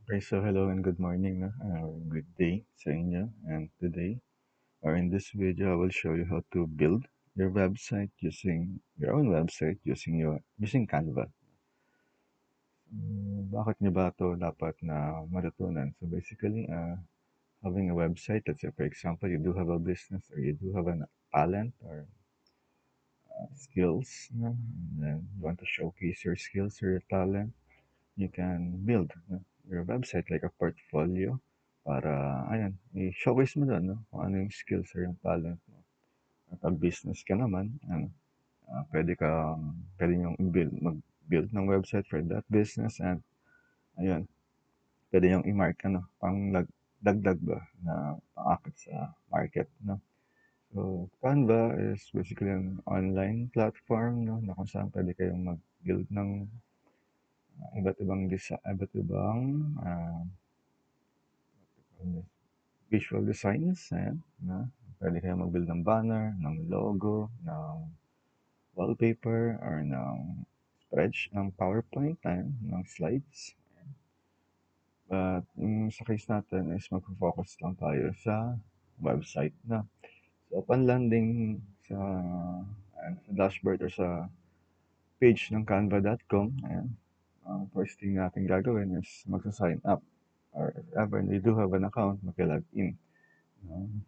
Okay, so hello and good morning, no? Good day sa inyo. And today, or in this video, I will show you how to build your website using your own website using Canva. Bakit niyo ba ito dapat na matutunan? So basically, having a website, let's say for example, you do have a business or you do have a talent or skills, no? And then you want to showcase your skills or your talent, you can build your website like a portfolio para, ayan, i-showcase mo doon, no? Kung ano yung skills or yung talent mo. At pag business ka naman, ano, pwede nyong mag-build ng website for that business and, ayun, pwede nyong i-mark, ano, dagdag ba na pang-akit sa market, no? So, Canva is basically an online platform, no, na kung saan pwede kayong mag-build ng iba't ibang visual designs, ayan, na pwede kayong mag-build ng banner, ng logo, ng wallpaper, or ng PowerPoint, ayan, ng slides. But yung sa case natin is mag-focus lang tayo sa website na. So, upon landing sa dashboard or sa page ng canva.com, ayan, ang first thing natin gagawin is magsa-sign up. Or if ever you do have an account, mag-log in.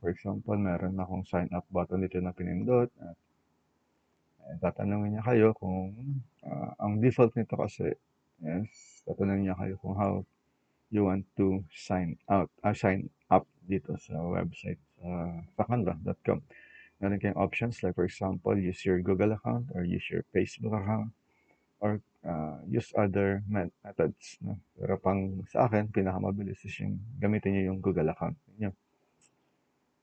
For example, meron akong sign up button dito na pinindot at tatanungin niya kayo kung ang default nito kasi is tatanungin niya kayo kung how you want to sign up dito sa website sa canva.com. Meron kayong options like for example, use your Google account or use your Facebook account or use other methods. No? Pero sa akin, pinakamabilis is yung gamitin niyo yung Google account niyo.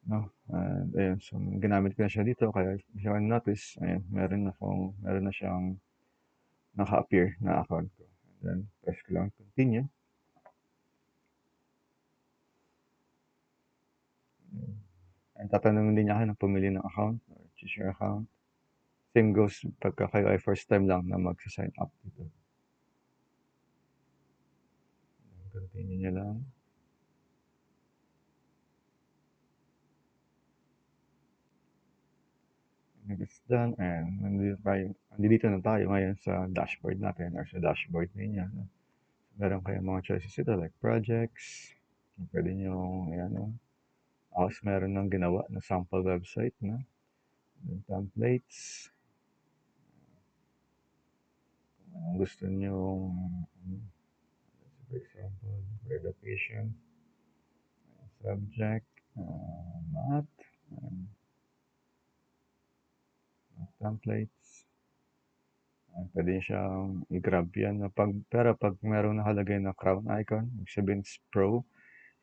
No? And ayun, so ginamit ko na siya dito kaya if you can notice, ayun, meron na siyang naka-appear na account ko. And then press ko lang continue. And tatanungin din niya kayo ng pumili ng account or choose your account. Same goes pagka kayo ay first time lang na magsa-sign up dito. Continue niya lang. And it's done and nandito na tayo ngayon sa dashboard natin or sa dashboard niya. No? Meron kayong mga choices dito like projects. Pwede nyo, ayan, no? Tapos meron ng ginawa na sample website na templates. Kung gusto nyo, for example, relocation, subject, math, templates. Pwede nyo siyang i-grab yan. Pero pag merong nakalagay na crown icon, sabihin is pro,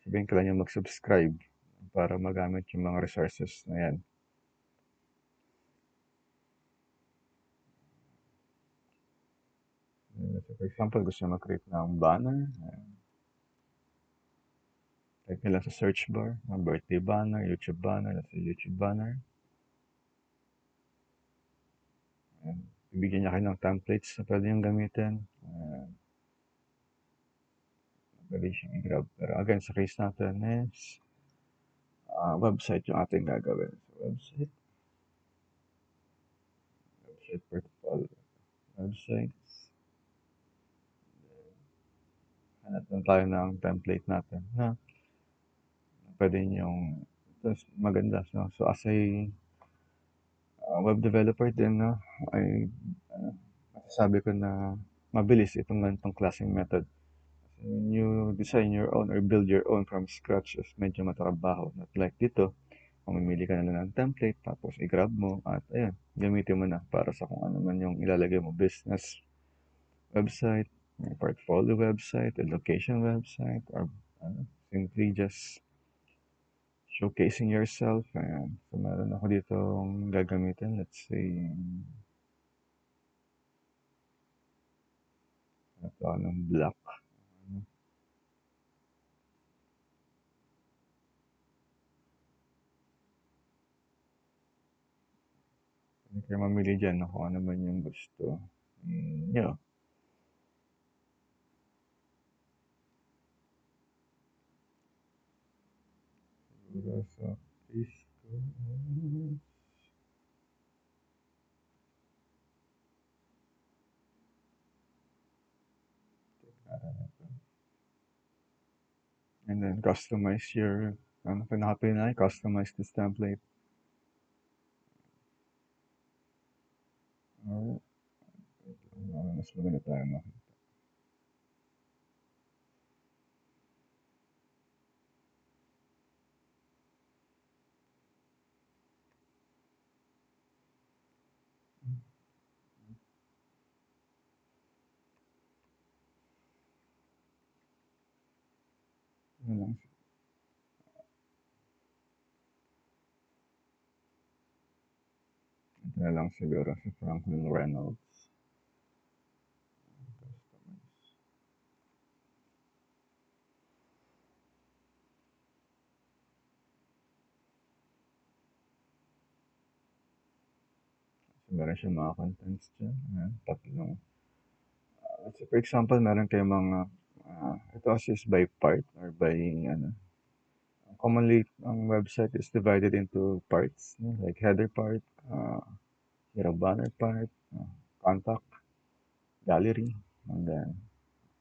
sabihin ka lang yung mag-subscribe para magamit yung mga resources na yan. So for example, gusto nyo mag-create ng banner. Type nyo lang sa search bar, ng birthday banner, YouTube banner, let's say YouTube banner. Bibigyan niya kayo ng templates na pwede yung gamitin. Pwede siyang i-grab. Pero again, sa case natin is website yung ating gagawin. So, website portfolio, websites. Hanap lang tayo ng template natin na pwede yung maganda. No? So, as a web developer din, no, ay masasabi ko na mabilis itong ganitong klaseng method. When you design your own or build your own from scratch is medyo matrabaho. Not like dito, kung mamili ka na lang ng template, tapos i-grab mo, at ayun, gamitin mo na para sa kung ano man yung ilalagay mo, business website, portfolio website, education website, or simply just showcasing yourself. Ayan. So, meron ako dito gagamitin. Let's say, ito ng black. Hindi kayo mamili dyan no, kung ano man yung gusto. Yeah. Microsoft Cisco. And then customize your, pinaka-pinay, customize this template. Alright. Mas maganda tayo makita. Ano lang, ito na lang siguro si Franklin Reynolds. Customize. So, meron siya mga contents dyan. Ayan, tatlong. Let's say, for example, meron kayong mga, ito kasi is by part or by, ano, commonly, ang website is divided into parts, no? Like header part, hero banner part, contact, gallery, and then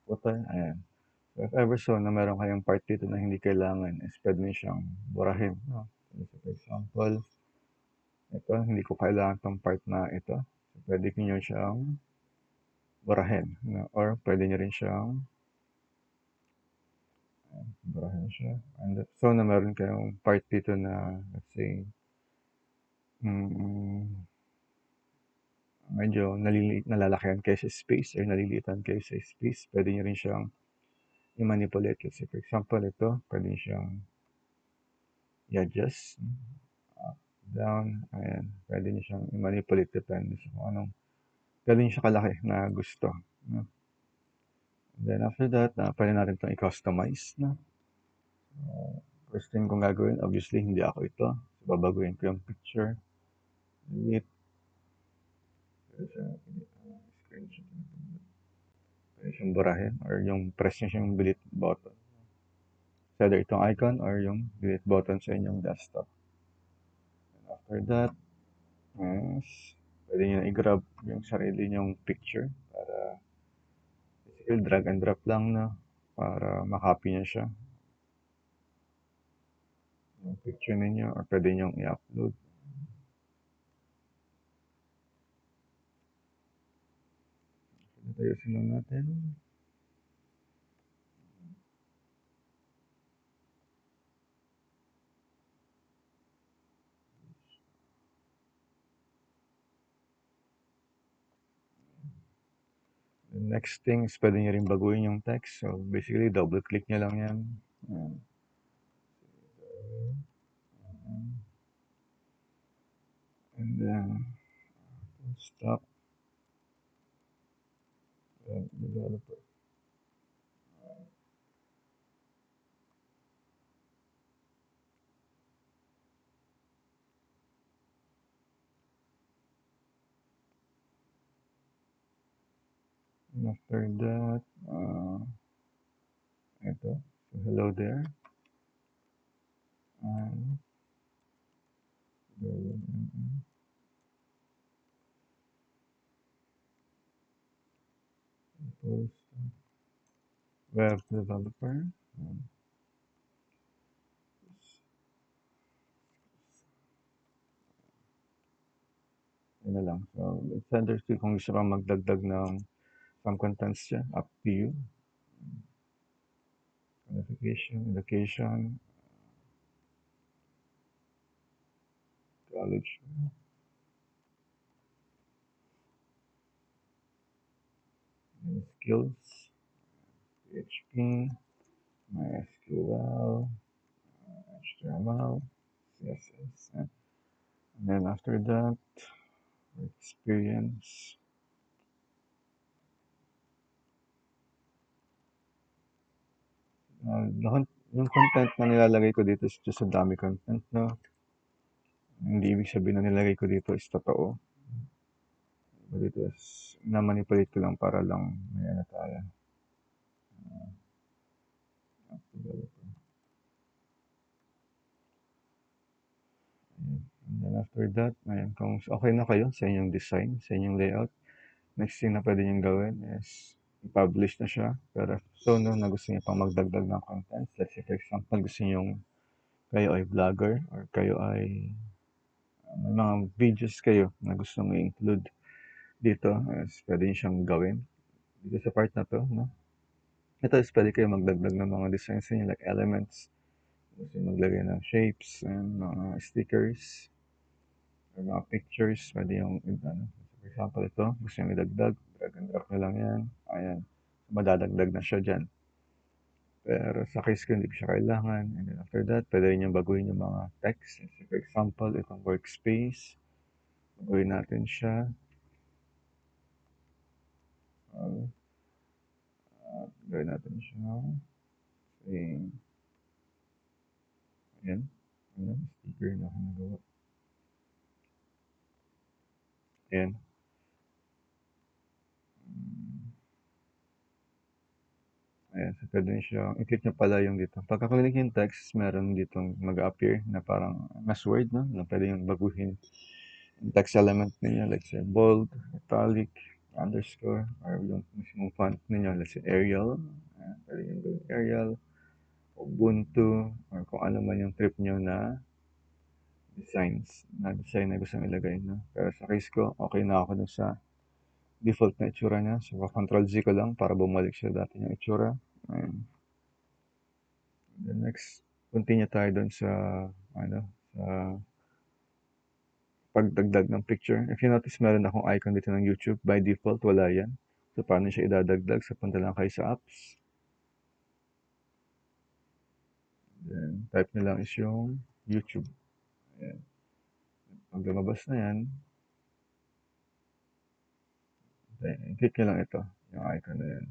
footer, ayan. So, if ever so na meron kayong part dito na hindi kailangan, is pwede nyo siyang burahin, no? So, for example, ito, hindi ko kailangan tong part na ito. So, pwede nyo siyang burahin, no? Or pwede nyo rin siyang burahin siya. And so, na meron kayong part dito na, let's say, mm, medyo nalalakihan kayo sa space or nalilitan kayo sa space, pwede nyo rin siyang i-manipulate. Kasi for example, ito, pwede nyo siyang i-adjust, up, down, ayan. Pwede nyo siyang i-manipulate depende sa kung anong pwede nyo siya kalaki na gusto. No? Then after that, pwede natin itong i-customize. No? First thing kong gagawin, obviously, hindi ako ito. So, babaguhin ko yung picture. Delete. Screenshot. Pwede siyang burahin or yung press nyo siyang delete button. So, either itong icon or yung delete button sa inyong desktop. And after that, yes, pwede nyo na i-grab yung sarili nyong picture para basically drag and drop lang na para makopy nyo siya. Yung picture ninyo or pwede nyo i-upload. Ayusin lang natin. The next thing is pwede nyo rin baguhin yung text. So basically, double click nyo lang yan. And then, stop. Developer. And after that, ito. So hello there. And post web developer. Yun na lang. So, it's understood kung gusto kang magdagdag ng some contents dyan, up to you. Qualification, education, college, skills, PHP, MySQL, HTML, CSS, and then after that, experience. Yung content na nilalagay ko dito is just a dummy content, no? Hindi ibig sabihin na nilagay ko dito is totoo. But dito is na-manipulate ko lang para lang may ano tayo. after that, ayan, kung okay na kayo sa inyong design, sa inyong layout, next thing na pwede niyong gawin is i-publish na siya. Pero so no na gusto niyo pang magdagdag ng content, let's say for example, gusto niyong kayo ay vlogger or kayo ay may mga videos kayo na gustong i-include dito, is pwede niyo siyang gawin dito sa part na 'to, 'no. Ito is pwede kayo magdagdag ng mga designs ninyo like elements, gusto niyo maglagay ng shapes and mga stickers or mga pictures, pwede yung ano, for example ito, gusto niyong idagdag, drag and drop niyo lang yan, ayan, madadagdag na siya diyan. Pero sa case ko hindi ko siya kailangan, and then after that, pwede rin niyong baguhin yung mga text. For example, itong workspace, baguhin natin siya. Gawin natin siya. Okay. Ayan. Ayan. Sticker na ako nagawa. Ayan. Ayan. So, pwede nyo siya, i-click nyo pala yung dito. Pagka-click yung text, meron ditong mag-appear na parang mas word, no? Na pwede yung baguhin yung text element ninyo. Let's say bold, italic, underscore, or yung mismong font ninyo. Let's say Arial. Ayan. Pwede yung Arial, Ubuntu, or kung ano man yung trip nyo na design na gusto nyo ilagay, no? Pero sa case ko, okay na ako dun sa default na itsura niya. So, control Z ko lang para bumalik siya dati yung itsura. And then next, continue tayo dun sa, ano, sa pagdagdag ng picture. If you notice, meron akong icon dito ng YouTube. By default, wala yan. So, paano siya idadagdag? So, punta lang kayo sa apps. Then, type nyo lang is yung YouTube. Ayan. Pag lumabas na yan, then, click nyo lang ito, yung icon na yan.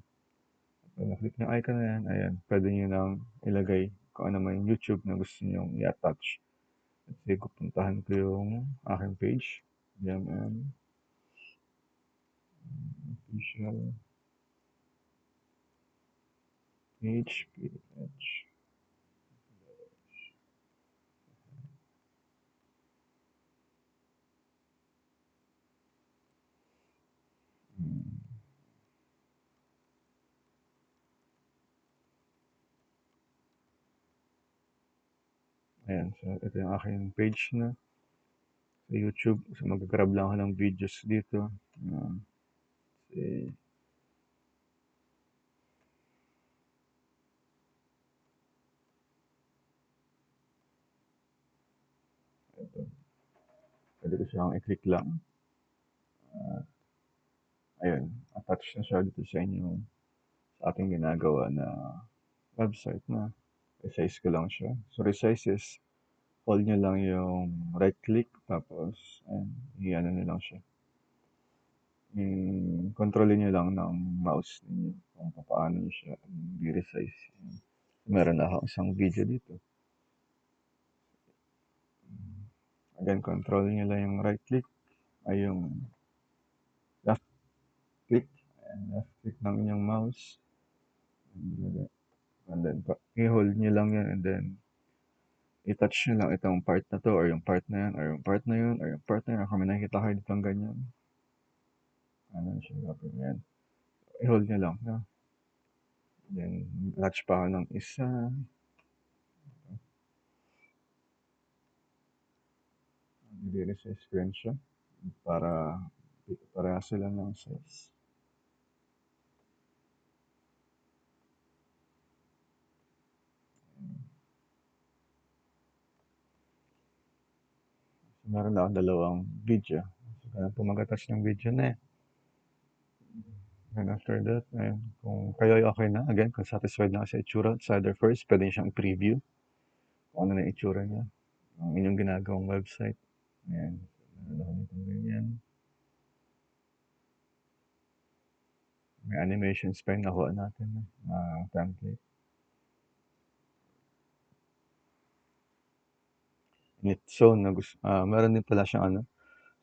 Pag na-click yung icon na yan, ayan, pwede nyo nang ilagay kung ano man yung YouTube na gusto nyo i-attach. Let's say, pupuntahan ko yung aking page. DMM official page. Ayan, so ito yung aking page na sa YouTube. So mag-grab lang ako ng videos dito. Say, ito. Pwede ko siyang i-click lang. Ayun, attach na siya dito sa inyo sa ating ginagawa na website na resize ko lang siya. So resize is hold nyo lang yung right click tapos ayan, i-ano nyo lang siya. Kontrolin nyo lang ng mouse ninyo kung paano nyo siya i-resize. Meron na ako isang video dito. Again, control nyo lang yung right click ay yung left click and left click ng inyong mouse and then i-hold nyo lang yan and then i-touch nyo lang itong part na to or yung part na yan or yung part na yun or yung part na yun kung may nakikita kayo ditong ganyan ano siya gagawin yan i-hold nyo lang no? Then touch pa ako ng isa i-resize ko yan siya para pareha sila ng size. So, meron na akong dalawang video. So, kaya po mag-attach ng video na eh. And after that, ayun, kung kayo ay okay na, again, kung satisfied na sa itsura, it's either first, pwede nyo siyang preview kung ano na itsura niya, ang inyong ginagawang website. Ayan. Meron ako nitong ganyan. May animations pa yung nakuha natin na template. So, meron din pala siyang ano,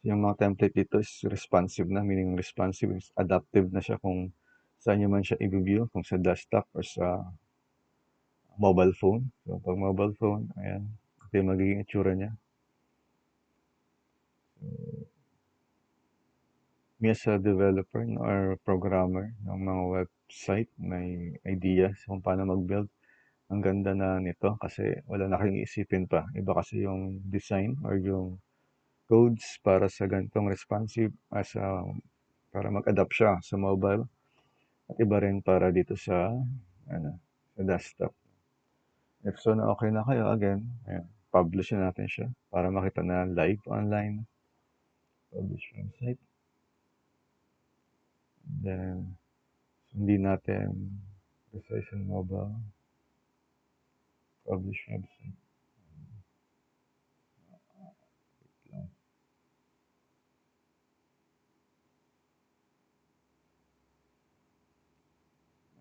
yung mga template dito is responsive na, meaning responsive is adaptive na siya kung saan nyo man siya i-view, kung sa desktop or sa mobile phone. So, pag mobile phone, ayan, ito yung magiging itsura niya. me as a developer or programmer ng mga website, may idea kung paano mag-build. Ang ganda na nito kasi wala na kayong iisipin pa. Iba kasi yung design or yung codes para sa ganitong responsive para mag-adapt siya sa mobile at iba rin para dito sa ano, sa desktop. If so na okay na kayo, again, ayan, publish na natin siya para makita na live online. Publish website. Then, hindi natin precision mobile. Publish website. Lang.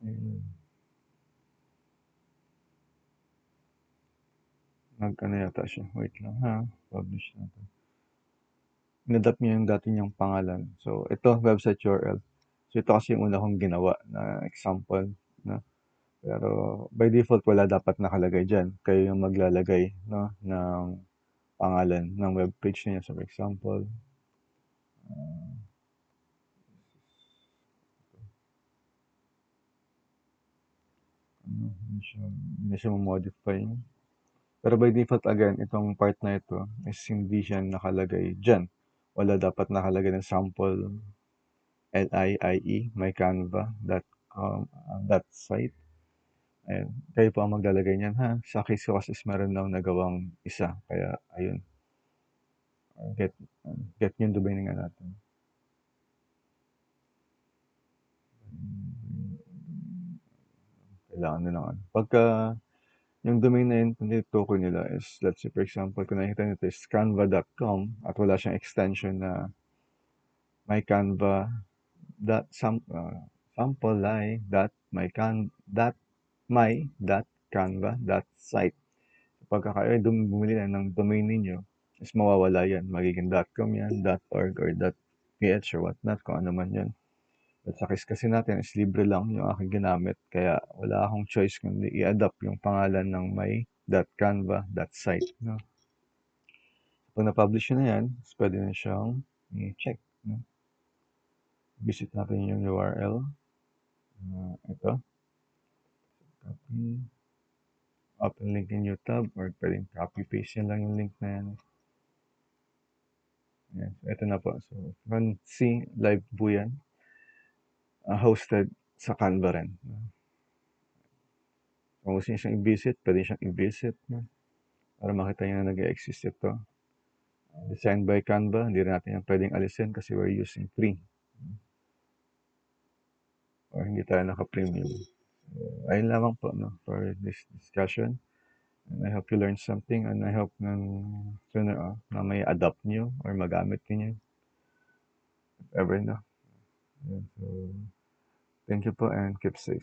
Ayun. Nag-ano yata siya. Wait lang ha. Publish natin. Inadapt niya yung dati niyang pangalan. So, ito, website URL. So, ito kasi yung una kong ginawa na example. No? Pero, by default, wala dapat nakalagay dyan. Kayo yung maglalagay no, ng pangalan ng web page niya. So, for example, ano, hindi siya modify. Pero by default, again, itong part na ito is hindi siya nakalagay dyan. Wala dapat nakalagay ng sample LIIE, mycanva.com, that site. Ayun. Kayo po ang maglalagay niyan ha. Sa case ko kasi meron lang nagawang isa. Kaya, ayun. Get, get yung domain nga natin. Kailangan na lang. Pagka yung domain na yun, kung tukoy nila is, let's say, for example, kung nakikita nito is canva.com at wala siyang extension na mycanva dot sample lie dot my dot canva dot site. Pagka kayo bumili na ng domain ninyo, is mawawala yan. Magiging .com yan, .org, or .ph or whatnot, kung ano man yan. At sa case kasi natin is libre lang yung aking ginamit. Kaya wala akong choice kundi i-adapt yung pangalan ng my.canva.site. No? Pag na-publish na yan, pwede na siyang i-check. No? Visit natin yung URL. Ito. Copy. Open link in new tab or pwedeng copy-paste yan lang yung link na yan. Yan. So, ito na po. So, you can see live po yan. Hosted sa Canva rin. Kung gusto niyo siyang i-visit, pwede siyang i-visit. No? Para makita niyo na nag-exist ito. Designed by Canva. Hindi rin natin yan pwedeng alisin kasi we're using free. Or hindi tayo naka-premium. So, ayun lamang po no, for this discussion. And I hope you learned something and I hope na may adapt nyo or magamit niyo if ever na. So, thank you po and keep safe.